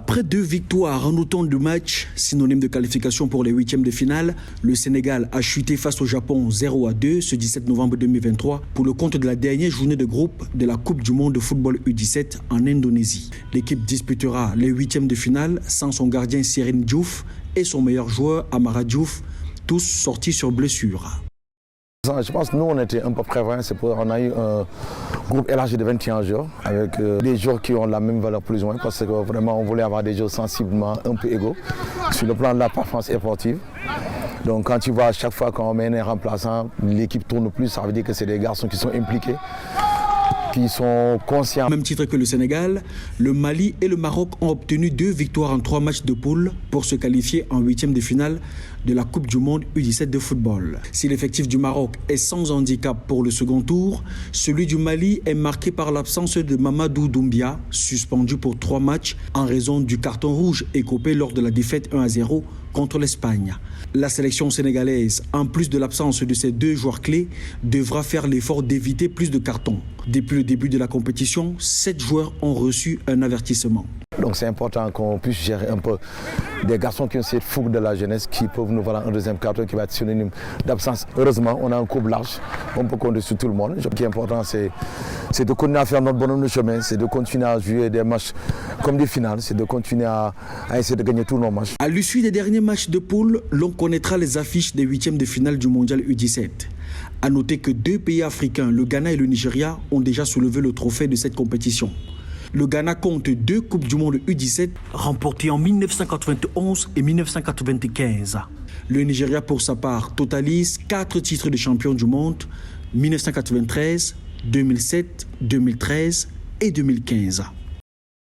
Après 2 victoires en autant de matchs, synonyme de qualification pour les huitièmes de finale, le Sénégal a chuté face au Japon 0-2 ce 17 novembre 2023 pour le compte de la dernière journée de groupe de la Coupe du monde de football U17 en Indonésie. L'équipe disputera les huitièmes de finale sans son gardien Serine Diouf et son meilleur joueur Amara Diouf, tous sortis sur blessure. Je pense que nous, on était un peu prévoyants. On a eu un groupe élargi de 21 joueurs avec des joueurs qui ont la même valeur plus ou moins parce que vraiment on voulait avoir des joueurs sensiblement un peu égaux sur le plan de la performance sportive. Donc quand tu vois à chaque fois qu'on met un remplaçant, l'équipe tourne plus, ça veut dire que c'est des garçons qui sont impliqués, qui sont conscients. Au même titre que le Sénégal, le Mali et le Maroc ont obtenu 2 victoires en 3 matchs de poule pour se qualifier en huitième de finale de la Coupe du monde U17 de football. Si l'effectif du Maroc est sans handicap pour le second tour, celui du Mali est marqué par l'absence de Mamadou Doumbia, suspendu pour 3 matchs en raison du carton rouge écopé lors de la défaite 1-0 contre l'Espagne. La sélection sénégalaise, en plus de l'absence de ses 2 joueurs clés, devra faire l'effort d'éviter plus de cartons. Depuis le début de la compétition, 7 joueurs ont reçu un avertissement. Donc c'est important qu'on puisse gérer un peu des garçons qui ont cette fougue de la jeunesse qui peuvent nous voir un deuxième carton qui va être synonyme d'absence. Heureusement, on a un couple large, on peut compter sur tout le monde. Ce qui est important, c'est de continuer à faire notre bonhomme de chemin, c'est de continuer à jouer des matchs comme des finales, c'est de continuer à essayer de gagner tous nos matchs. À l'issue des derniers matchs de poule, l'on connaîtra les affiches des huitièmes de finale du mondial U17. A noter que 2 pays africains, le Ghana et le Nigeria, ont déjà soulevé le trophée de cette compétition. Le Ghana compte 2 Coupes du monde U17 remportées en 1991 et 1995. Le Nigeria, pour sa part, totalise 4 titres de champion du monde, 1993, 2007, 2013 et 2015.